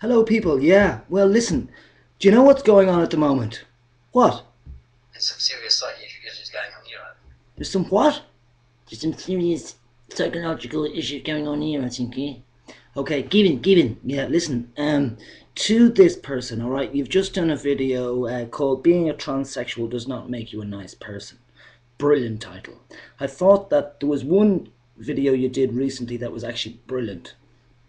Hello, people. Yeah, well, listen. Do you know what's going on at the moment? What? There's some serious site issues going on here. There's some what? There's some serious psychological issues going on here, I think, yeah. Okay, Given. Yeah, listen. To this person, all right. You've just done a video called "Being a Transsexual Does Not Make You a Nice Person." Brilliant title. I thought that there was one video you did recently that was actually brilliant.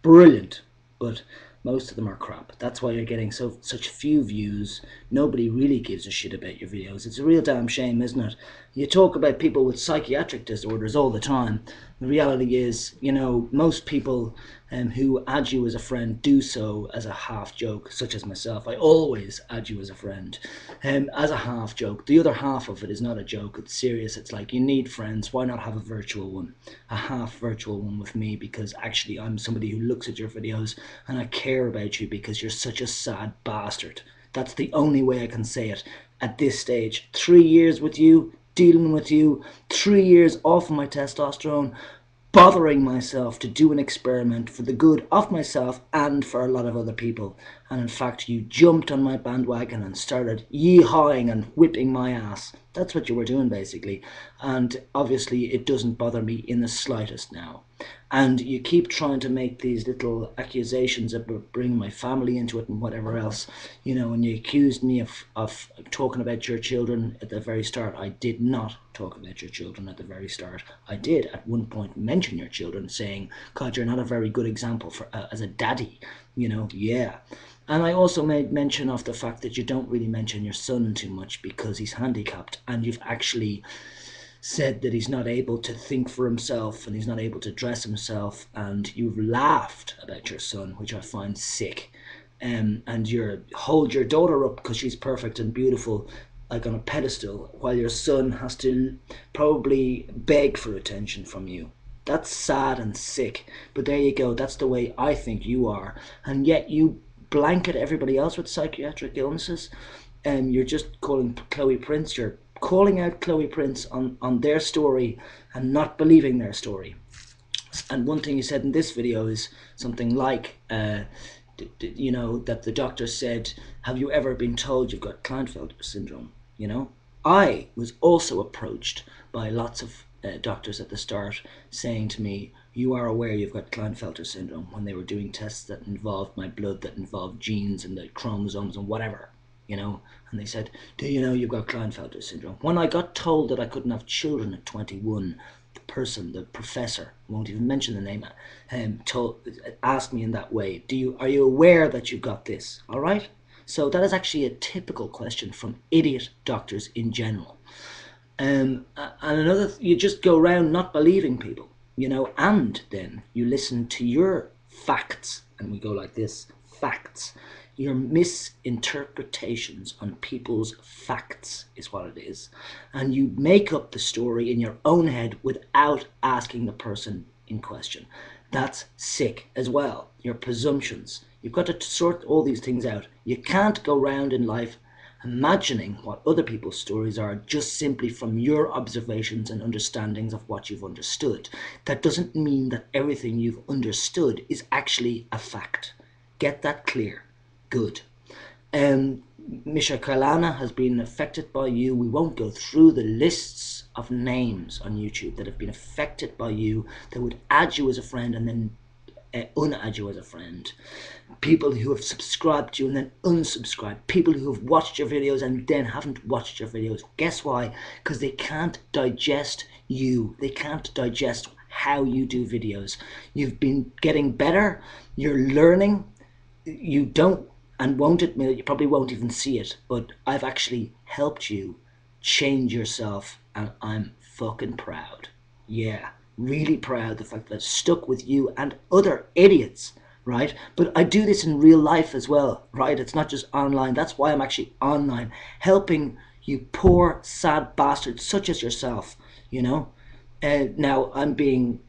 Brilliant. But most of them are crap. That's why you're getting such few views. Nobody really gives a shit about your videos. It's a real damn shame, isn't it? You talk about people with psychiatric disorders all the time. The reality is, most people who add you as a friend do so as a half joke, such as myself. I always add you as a friend, as a half joke. The other half of it is not a joke, it's serious. It's like, you need friends, why not have a virtual one? A half virtual one with me, because actually I'm somebody who looks at your videos and I care about you because you're such a sad bastard. That's the only way I can say it at this stage. 3 years with you, dealing with you, 3 years off of my testosterone, bothering myself to do an experiment for the good of myself and for a lot of other people. And in fact, you jumped on my bandwagon and started yee-hawing and whipping my ass. That's what you were doing, basically. And obviously, it doesn't bother me in the slightest now. And you keep trying to make these little accusations about bringing my family into it and whatever else, and you accused me of talking about your children at the very start. I did not talk about your children at the very start. I did at one point mention your children, saying, God, you're not a very good example for as a daddy, yeah. And I also made mention of the fact that you don't really mention your son too much because he's handicapped, and you've actually said that he's not able to think for himself and he's not able to dress himself, and you've laughed about your son, which I find sick. And you hold your daughter up because she's perfect and beautiful, like on a pedestal, while your son has to probably beg for attention from you. That's sad and sick, but there you go. That's the way I think you are, and yet you blanket everybody else with psychiatric illnesses. And you're just calling Chloe Prince. You're calling out Chloe Prince on their story and not believing their story. And one thing you said in this video is something like, that the doctor said, "Have you ever been told you've got Klinefelter syndrome?" I was also approached by lots of doctors at the start saying to me, "You are aware you've got Klinefelter syndrome," when they were doing tests that involved my blood, that involved genes and the chromosomes and whatever. And they said, "Do you know you've got Klinefelter syndrome?" When I got told that I couldn't have children at 21, the professor, won't even mention the name, asked me in that way, are you aware that you've got this? All right. So that is actually a typical question from idiot doctors in general. And another, you just go around not believing people, and then you listen to your facts, and we go like this: facts. Your misinterpretations on people's facts is what it is. And you make up the story in your own head without asking the person in question. That's sick as well. Your presumptions. You've got to sort all these things out. You can't go round in life imagining what other people's stories are just simply from your observations and understandings of what you've understood. That doesn't mean that everything you've understood is actually a fact. Get that clear. Good. Misha Kalana has been affected by you. We won't go through the lists of names on YouTube that have been affected by you, that would add you as a friend and then unadd you as a friend. People who have subscribed to you and then unsubscribed. People who have watched your videos and then haven't watched your videos. Guess why? Because they can't digest you. They can't digest how you do videos. You've been getting better. You're learning. You don't and won't admit it. You probably won't even see it. But I've actually helped you change yourself, and I'm fucking proud. Yeah, really proud the fact that I've stuck with you and other idiots, right? But I do this in real life as well, right? It's not just online. That's why I'm actually online, helping you poor, sad bastards such as yourself, you know? Now, I'm being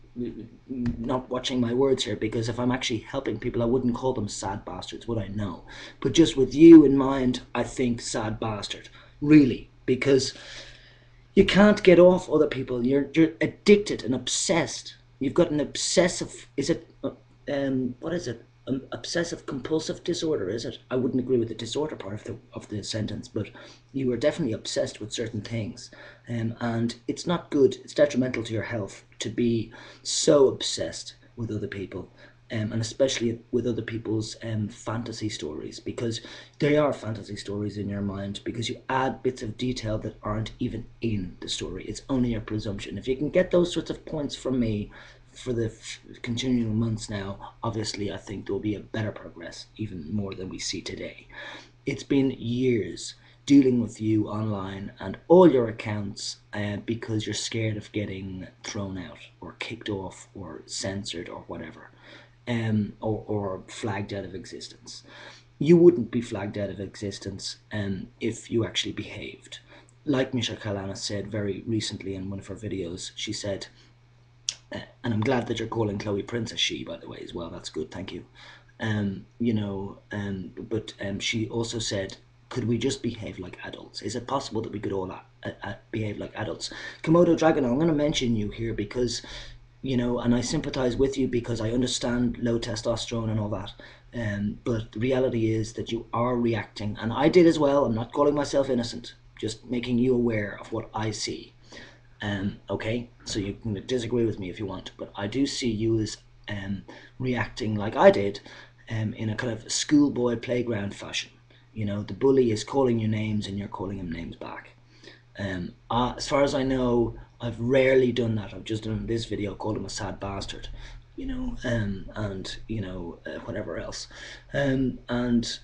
not watching my words here, because if I'm actually helping people, I wouldn't call them sad bastards, would I? No. But just with you in mind, I think sad bastard. Really. Because you can't get off other people. You're addicted and obsessed. You've got an obsessive. Is it? What is it? obsessive compulsive disorder, is it? I wouldn't agree with the disorder part of the sentence, but you are definitely obsessed with certain things, and it's not good. It's detrimental to your health to be so obsessed with other people, and especially with other people's fantasy stories, because they are fantasy stories in your mind, because you add bits of detail that aren't even in the story. It's only a presumption. If you can get those sorts of points from me for the continuing months now, obviously I think there will be a better progress, even more than we see today. It's been years dealing with you online and all your accounts because you're scared of getting thrown out or kicked off or censored or whatever, or flagged out of existence. You wouldn't be flagged out of existence if you actually behaved. Like Misha Kalana said very recently in one of her videos, she said, and I'm glad that you're calling Chloe Prince a she, by the way, as well. That's good, thank you. But she also said, could we just behave like adults? Is it possible that we could all behave like adults? Komodo Dragon, I'm going to mention you here because, and I sympathize with you because I understand low testosterone and all that. But the reality is that you are reacting, and I did as well. I'm not calling myself innocent, just making you aware of what I see. Okay, so you can disagree with me if you want, but I do see you as reacting like I did, in a kind of schoolboy playground fashion. The bully is calling you names and you're calling him names back. As far as I know, I've rarely done that. I've just done this video, called him a sad bastard, and whatever else, and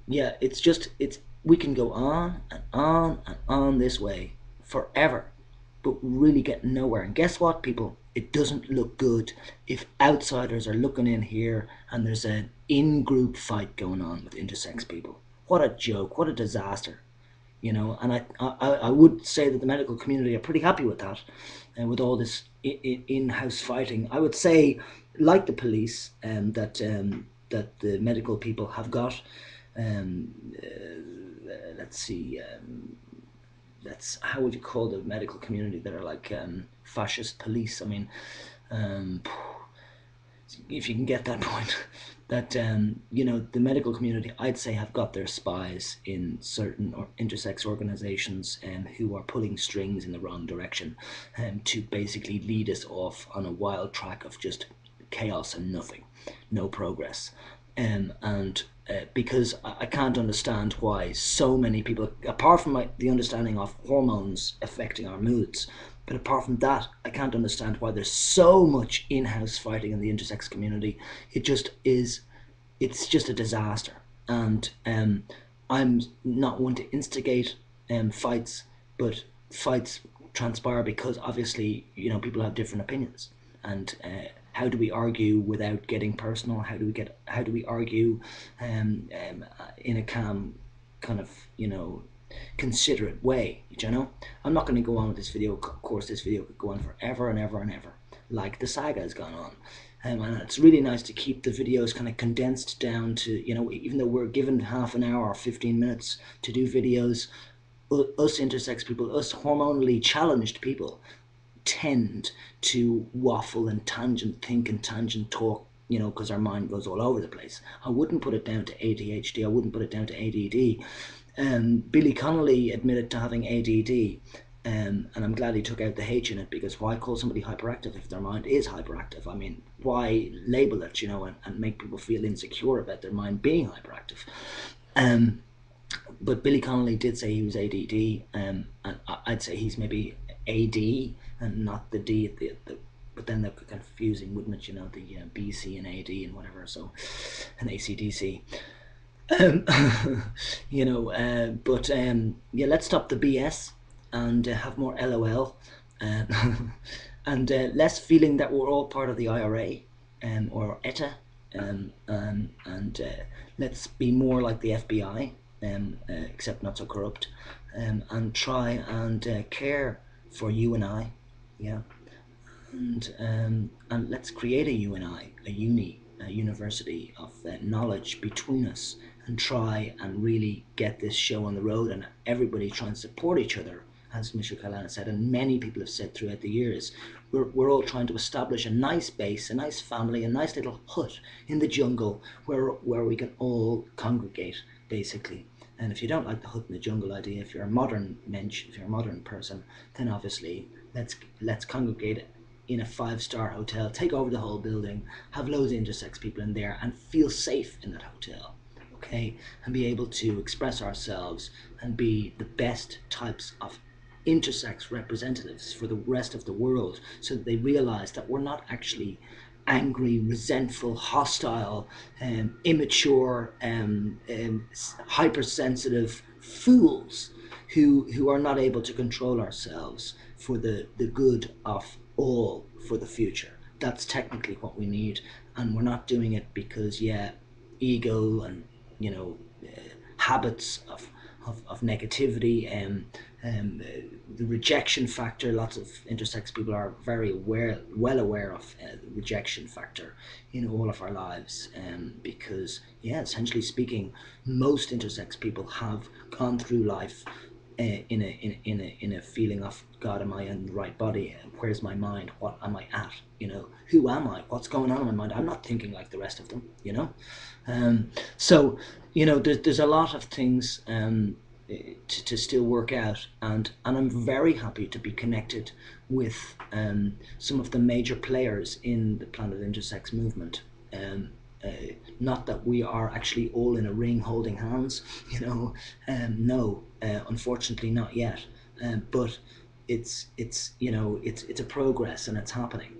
yeah, it's we can go on and on and on this way forever, but really get nowhere. And guess what, people? It doesn't look good if outsiders are looking in here and there's an in-group fight going on with intersex people. What a joke! What a disaster! And I would say that the medical community are pretty happy with that, and with all this in-house fighting. I would say, like the police, that the medical people have got. Um, let's see. That's how would you call the medical community that are like fascist police? I mean, um, if you can get that point, that the medical community, I'd say, have got their spies in certain intersex organizations who are pulling strings in the wrong direction, to basically lead us off on a wild track of just chaos and nothing, no progress. And because I can't understand why so many people, apart from the understanding of hormones affecting our moods, but apart from that, I can't understand why there's so much in-house fighting in the intersex community. It just is, it's just a disaster. And I'm not one to instigate fights, but fights transpire because obviously people have different opinions. And how do we argue without getting personal? How do we argue in a calm kind of considerate way? I'm not going to go on with this video. Of course, this video could go on forever and ever and ever, like the saga has gone on. And it's really nice to keep the videos kind of condensed down to, even though we're given half an hour or 15 minutes to do videos, us intersex people, us hormonally challenged people, tend to waffle and tangent think and tangent talk, because our mind goes all over the place. I wouldn't put it down to ADHD. I wouldn't put it down to ADD. Billy Connolly admitted to having ADD, and I'm glad he took out the H in it, because why call somebody hyperactive if their mind is hyperactive? I mean, why label it, and make people feel insecure about their mind being hyperactive? But Billy Connolly did say he was ADD, and I'd say he's maybe AD and not the D at the but then they're confusing, wouldn't it? The BC and AD and whatever. So, and ACDC. Um, but yeah, let's stop the BS and have more LOL, uh, and less feeling that we're all part of the IRA, or ETA, and let's be more like the FBI, except not so corrupt, and try and care for you and I, yeah, and let's create a UNI, a university of knowledge between us, and try and really get this show on the road, and everybody try and support each other as Mr. Kalana said, and many people have said throughout the years. We're all trying to establish a nice base, a nice family, a nice little hut in the jungle where we can all congregate, basically. And if you don't like the hut in the jungle idea, if you're a modern mensch, if you're a modern person, then obviously let's congregate in a five-star hotel, take over the whole building, have loads of intersex people in there, and feel safe in that hotel, okay, and be able to express ourselves and be the best types of intersex representatives for the rest of the world, so that they realize that we're not actually angry, resentful, hostile, immature, hypersensitive fools who are not able to control ourselves for the good of all for the future. That's technically what we need, and we're not doing it because, yeah, ego and, you know, habits of negativity and the rejection factor. Lots of intersex people are very well aware of the rejection factor in all of our lives, because, yeah, essentially speaking, most intersex people have gone through life in a feeling of, God, am I in the right body? Where's my mind? What am I at? Who am I? What's going on in my mind? I'm not thinking like the rest of them. So there's a lot of things to still work out, and I'm very happy to be connected with some of the major players in the Planet Intersex movement. Um, Not that we are actually all in a ring holding hands, no, unfortunately not yet. But it's a progress, and it's happening.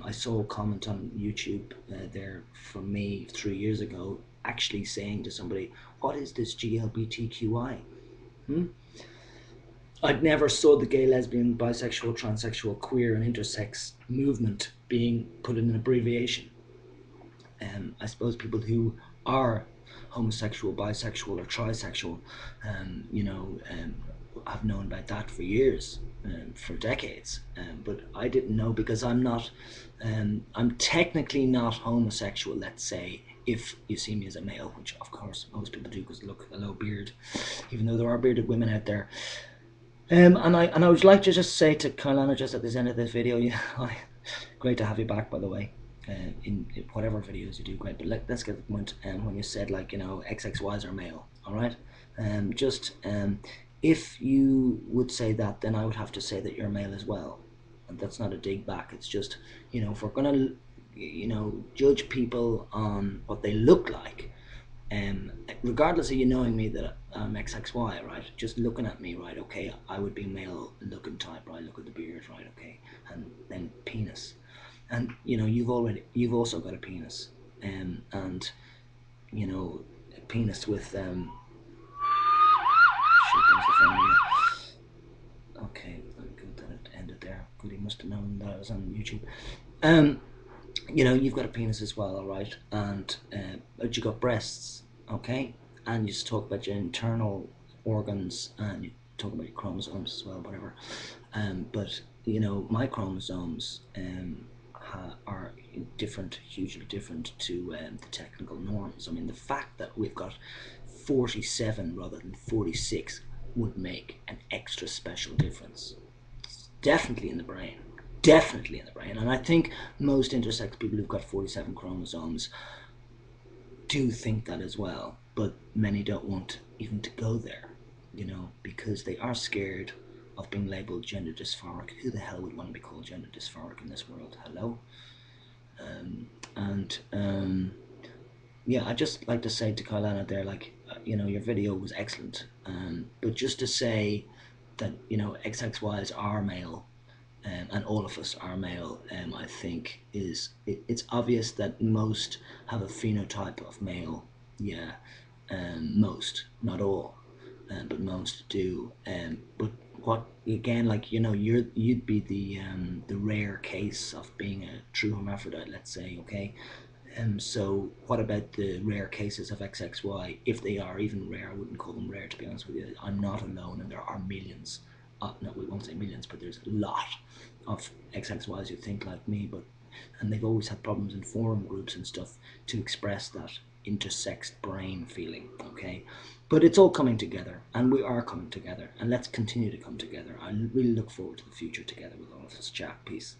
I saw a comment on YouTube there from me 3 years ago, actually saying to somebody, "What is this GLBTQI?" Hmm? I'd never saw the gay, lesbian, bisexual, transsexual, queer, and intersex movement being put in an abbreviation. I suppose people who are homosexual, bisexual, or trisexual, I've known about that for years, for decades. But I didn't know because I'm not, I'm technically not homosexual, let's say, if you see me as a male, which of course most people do because look, a low beard, even though there are bearded women out there. And I would like to just say to Kailana, just at this end of this video, yeah, great to have you back, by the way. In whatever videos you do, great. But let's get to the point. When you said, like, XXYs are male, all right. Just if you would say that, then I would have to say that you're male as well, and that's not a dig back. It's just, if we're gonna, judge people on what they look like, regardless of you knowing me that I'm XXY, right? Just looking at me, right? Okay, I would be male looking type, right? Look at the beard, right? Okay, and then penis, and you've also got a penis, and a penis with shit. There's the phone here. Okay, good that it ended there. Good, he must have known that I was on YouTube. Um, you've got a penis as well, all right, and but you got breasts, okay, and you just talk about your internal organs, and you talk about your chromosomes as well, whatever. But my chromosomes are different, hugely different to the technical norms. I mean, the fact that we've got 47 rather than 46 would make an extra special difference, definitely in the brain. Definitely in the brain. And I think most intersex people who've got 47 chromosomes do think that as well. But many don't want even to go there, because they are scared of being labeled gender dysphoric. Who the hell would want to be called gender dysphoric in this world? Hello? And yeah, I just like to say to Kailana there, like, your video was excellent. But just to say that, XXYs are male, and all of us are male, I think it's obvious that most have a phenotype of male. Yeah, most, not all, but most do. But what, again, like, you'd be the rare case of being a true hermaphrodite, let's say, okay. So what about the rare cases of XXY? If they are even rare, I wouldn't call them rare, to be honest with you. I'm not alone, and there are millions. No, we won't say millions, but there's a lot of XXYs who think like me, and they've always had problems in forum groups and stuff to express that. intersexed brain feeling, okay? But it's all coming together, and we are coming together, and let's continue to come together. I really look forward to the future together with all of us. Chat. Peace.